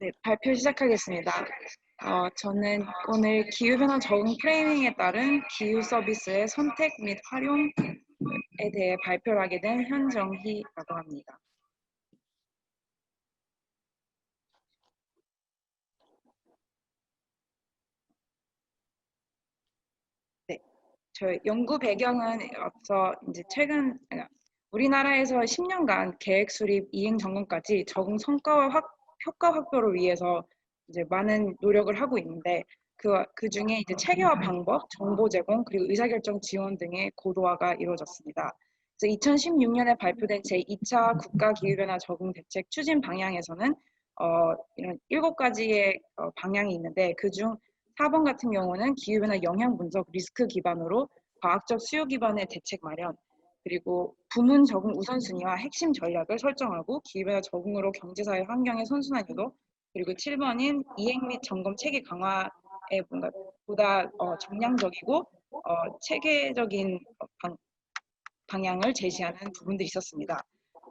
네, 발표 시작하겠습니다. 저는 오늘 기후변화 적응 프레이밍에 따른 기후 서비스의 선택 및 활용에 대해 발표를 하게 된 현정희라고 합니다. 네, 저희 연구 배경은 앞서 이제 최근 우리나라에서 10년간 계획 수립, 이행 점검까지 적응 성과와 효과 확보를 위해서 이제 많은 노력을 하고 있는데 그 중에 이제 체계화 방법, 정보 제공, 그리고 의사결정 지원 등의 고도화가 이루어졌습니다. 그래서 2016년에 발표된 제2차 국가기후변화 적응 대책 추진 방향에서는 이런 7가지의 방향이 있는데 그중 4번 같은 경우는 기후변화 영향 분석 리스크 기반으로 과학적 수요 기반의 대책 마련, 그리고 부문 적응 우선순위와 핵심 전략을 설정하고 기후변화 적응으로 경제사회 환경의 선순환 유도, 그리고 7번인 이행 및 점검 체계 강화에 뭔가 보다 정량적이고 체계적인 방향을 제시하는 부분들이 있었습니다.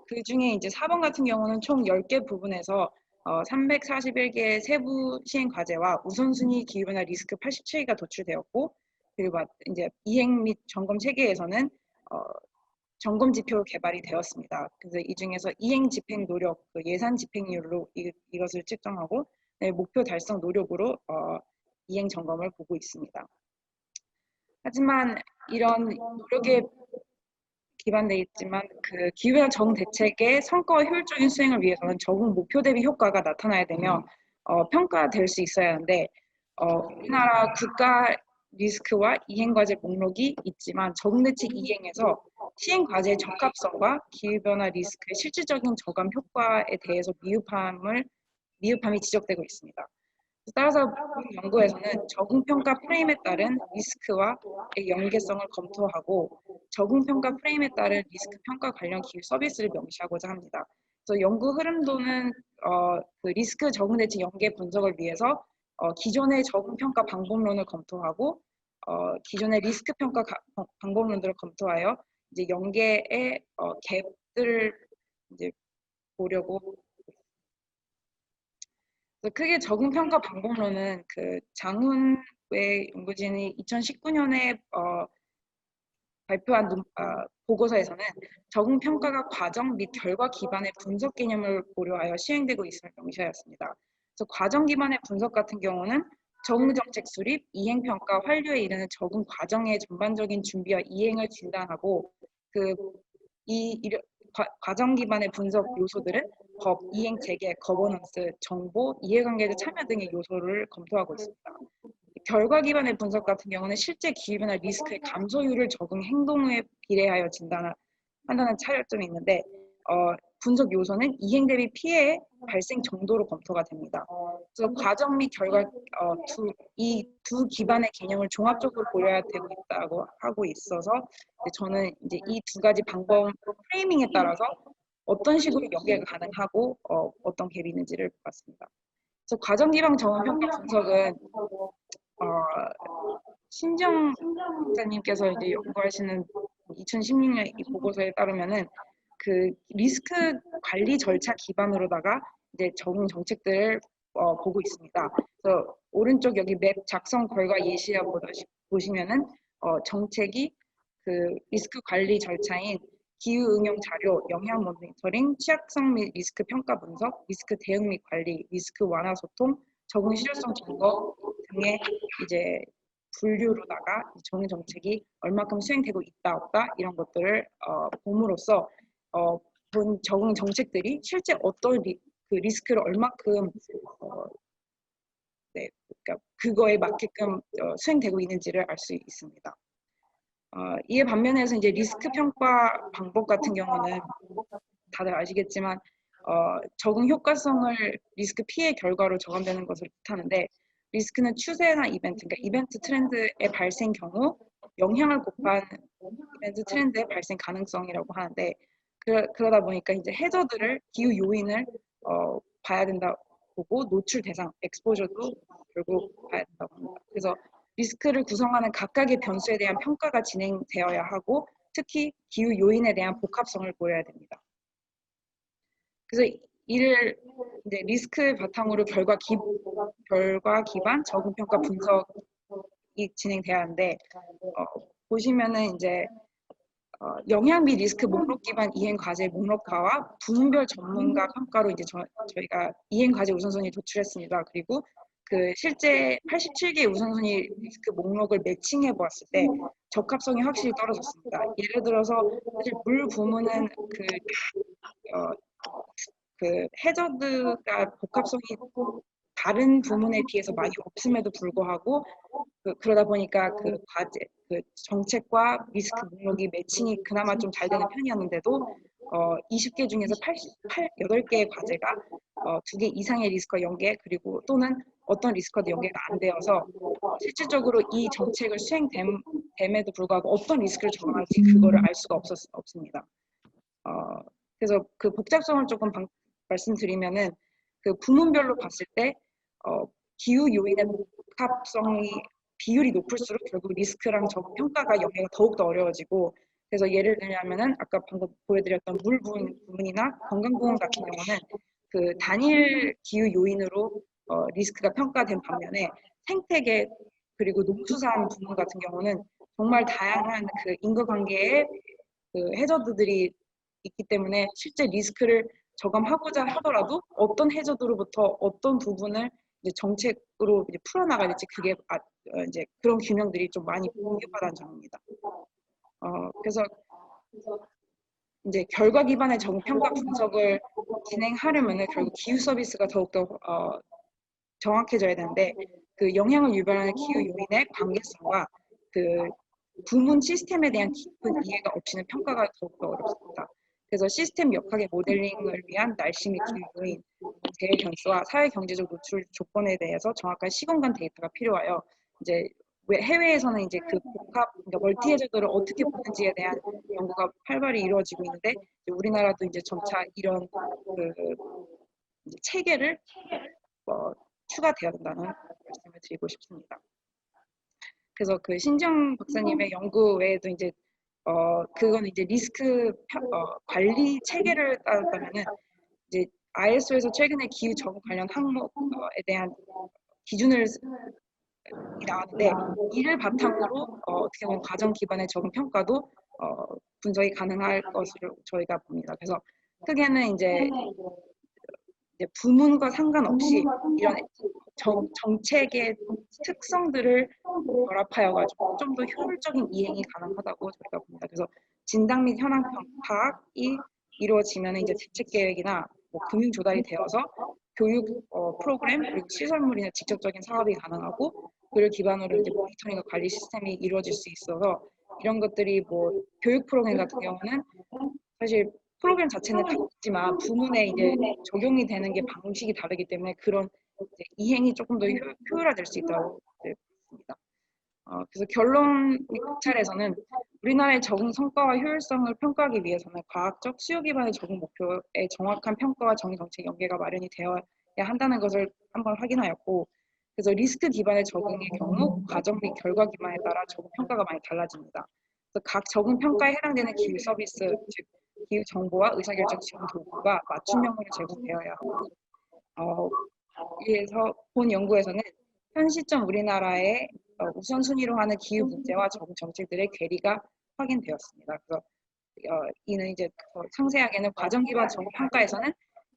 그 중에 이제 4번 같은 경우는 총 10개 부분에서 341개의 세부 시행 과제와 우선순위 기후변화 리스크 87개가 도출되었고, 그리고 이제 이행 및 점검 체계에서는 점검 지표 개발이 되었습니다. 그래서 이 중에서 이행 집행 노력, 예산 집행률로 이것을 측정하고 목표 달성 노력으로 이행 점검을 보고 있습니다. 하지만 이런 노력에 기반돼 있지만 그 기후변화 적응 대책의 성과와 효율적인 수행을 위해서는 적응 목표 대비 효과가 나타나야 되며 평가될 수 있어야 하는데 우리나라 국가 리스크와 이행 과제 목록이 있지만 적응 대책 이행에서 시행 과제의 적합성과 기후변화 리스크의 실질적인 저감 효과에 대해서 미흡함이 지적되고 있습니다. 따라서 본 연구에서는 적응평가 프레임에 따른 리스크와 연계성을 검토하고 적응평가 프레임에 따른 리스크 평가 관련 기후 서비스를 명시하고자 합니다. 그래서 연구 흐름도는 그 리스크 적응 대책 연계 분석을 위해서 기존의 적응평가 방법론을 검토하고 기존의 리스크 평가 방법론들을 검토하여 이제 연계의 갭들을 이제 보려고. 크게 적응평가 방법론은 그 장훈외 연구진이 2019년에 발표한 보고서에서는 적응평가가 과정 및 결과 기반의 분석 개념을 고려하여 시행되고 있음을 명시하였습니다. 그래서 과정 기반의 분석 같은 경우는 적응정책 수립, 이행평가, 완료에 이르는 적응 과정의 전반적인 준비와 이행을 진단하고 과정 기반의 분석 요소들은 법, 이행 체계, 거버넌스, 정보, 이해관계자 참여 등의 요소를 검토하고 있습니다. 결과 기반의 분석 같은 경우는 실제 기후변화 리스크의 감소율을 적응 행동에 비례하여 판단하는 차이점이 있는데 분석 요소는 이행 대비 피해 발생 정도로 검토가 됩니다. 그래서 과정 및 결과 이 두 기반의 개념을 종합적으로 고려해야 되고 있다고 하고 있어서 저는 이제 이 두 가지 방법 프레이밍에 따라서 어떤 식으로 연계가 가능하고 어떤 갭이 있는지를 봤습니다. 그래서 과정 기반 적응 평가 분석은 신정 박사님께서 이제 연구하시는 2016년 이 보고서에 따르면은 그 리스크 관리 절차 기반으로다가 이제 적응 정책들을 보고 있습니다. 그래서 오른쪽 여기 맵 작성 결과 예시에 보시면은 정책이 그 리스크 관리 절차인 기후 응용 자료, 영향 모니터링, 취약성 및 리스크 평가 분석, 리스크 대응 및 관리, 리스크 완화 소통, 적응 실효성 점검 등의 이제 분류로다가 적응 정책이 얼마큼 수행되고 있다 없다 이런 것들을 봄으로써 본 적응 정책들이 실제 어떤 그 리스크를 얼마큼 그러니까 그거에 맞게끔 수행되고 있는지를 알 수 있습니다. 이에 반면에서 이제 리스크 평가 방법 같은 경우는 다들 아시겠지만 적응 효과성을 리스크 피해 결과로 적용되는 것을 뜻하는데 리스크는 추세나 이벤트, 그러니까 이벤트 트렌드의 발생 경우 영향을 곱한 이벤트 트렌드의 발생 가능성이라고 하는데 그러다 보니까 이제 해저드를 기후 요인을 봐야 된다 보고 노출 대상, 엑스포저도 결국 봐야 된다고 합니다. 그래서 리스크를 구성하는 각각의 변수에 대한 평가가 진행되어야 하고 특히 기후 요인에 대한 복합성을 보여야 됩니다. 그래서 이를 이제 리스크 바탕으로 결과 기반 적응 평가 분석이 진행돼야 하는데 보시면은 이제 영향 및 리스크 목록 기반 이행 과제 목록화와 부문별 전문가 평가로 이제 저희가 이행 과제 우선순위 도출했습니다. 그리고 그 실제 87개의 우선순위 리스크 목록을 매칭해 보았을 때 적합성이 확실히 떨어졌습니다. 예를 들어서 사실 물 부문은 그 해저드가 복합성이 다른 부문에 비해서 많이 없음에도 불구하고 그러다 보니까 그 과제, 그 정책과 리스크 목록이 매칭이 그나마 좀 잘 되는 편이었는데도 20개 중에서 8개의 과제가 2개 이상의 리스크와 연계 그리고 또는 어떤 리스크와도 연계가 안 되어서 실질적으로 이 정책을 수행됨에도 불구하고 어떤 리스크를 적용할지 그거를 알 수가 없습니다. 그래서 그 복잡성을 조금 말씀드리면은 그 부문별로 봤을 때 기후 요인의 복합성이 비율이 높을수록 결국 리스크랑 적응 평가가 연계가 더욱더 어려워지고 그래서 예를 들자면은 아까 방금 보여드렸던 물 부문이나 건강 부문 같은 경우는 그 단일 기후 요인으로 리스크가 평가된 반면에 생태계 그리고 농수산 부문 같은 경우는 정말 다양한 그 인과관계의 그 해저드들이 있기 때문에 실제 리스크를 저감하고자 하더라도 어떤 해저드로부터 어떤 부분을 이제 정책으로 이제 풀어나가야 될지 그게 이제 그런 균형들이 좀 많이 비교하다는 점입니다. 그래서 이제 결과 기반의 적응 평가 분석을 진행하려면은 결국 기후 서비스가 더욱더 정확해져야 되는데 그 영향을 유발하는 기후 요인의 관계성과 그 부문 시스템에 대한 깊은 이해가 없이는 평가가 더욱더 어렵습니다. 그래서 시스템 역학의 모델링을 위한 날씨 및 기후 요인, 재해 변수와 사회 경제적 노출 조건에 대해서 정확한 시공간 데이터가 필요하여 이제 해외에서는 이제 그 그러니까 멀티 해저드를 어떻게 보는지에 대한 연구가 활발히 이루어지고 있는데 우리나라도 이제 점차 이런 그 이제 체계를 추가되어야 된다는 말씀을 드리고 싶습니다. 그래서 그 신지영 박사님의 연구 외에도 이제 그건 이제 리스크 관리 체계를 따졌다면은 이제 ISO에서 최근에 기후 적응 관련 항목에 대한 기준을 나왔는데 이를 바탕으로 어떻게 보면 과정 기반의 적응 평가도 분석이 가능할 것으로 저희가 봅니다. 그래서 크게는 이제 부문과 상관없이 이런 정책의 특성들을 결합하여가지고 좀 더 효율적인 이행이 가능하다고 저희가 봅니다. 그래서 진단 및 현황 파악이 이루어지면 이제 대책 계획이나 뭐 금융 조달이 되어서 교육 프로그램 그리고 시설물이나 직접적인 사업이 가능하고 그를 기반으로 이제 모니터링과 관리 시스템이 이루어질 수 있어서 이런 것들이 뭐 교육 프로그램 같은 경우는 사실 프로그램 자체는 같지만 부문에 이제 적용이 되는 게 방식이 다르기 때문에 그런 이제 이행이 조금 더 효율화될 수 있다고 봤습니다. 그래서 결론 및 극찰에서는 우리나라의 적응 성과와 효율성을 평가하기 위해서는 과학적 수요 기반의 적응 목표의 정확한 평가와 정의 정책 연계가 마련이 되어야 한다는 것을 한번 확인하였고 그래서 리스크 기반의 적응의 경우 과정 및 결과 기반에 따라 적응 평가가 많이 달라집니다. 그래서 각 적응 평가에 해당되는 기후 서비스, 즉 기후 정보와 의사결정 지원 도구가 맞춤형으로 제공되어야 하고 그래서 본 연구에서는 현 시점 우리나라의 우선순위로 하는 기후 문제와 적응 정책들의 괴리가 확인되었습니다. 그래서 이는 이제 더 상세하게는 과정 기반 적응 평가에서는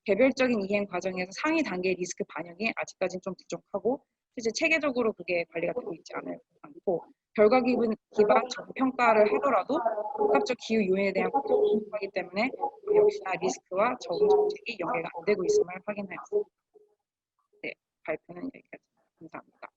개별적인 이행 과정에서 상위 단계의 리스크 반영이 아직까지는 좀 부족하고 실제 체계적으로 그게 관리가 되고 있지 않고 결과 기반 적응 평가를 하더라도 복합적 기후 요인에 대한 부족하기 때문에 역시나 리스크와 적응 정책이 연계가 안 되고 있음을 확인하였습니다. 네, 발표는 여기까지입니다. 감사합니다.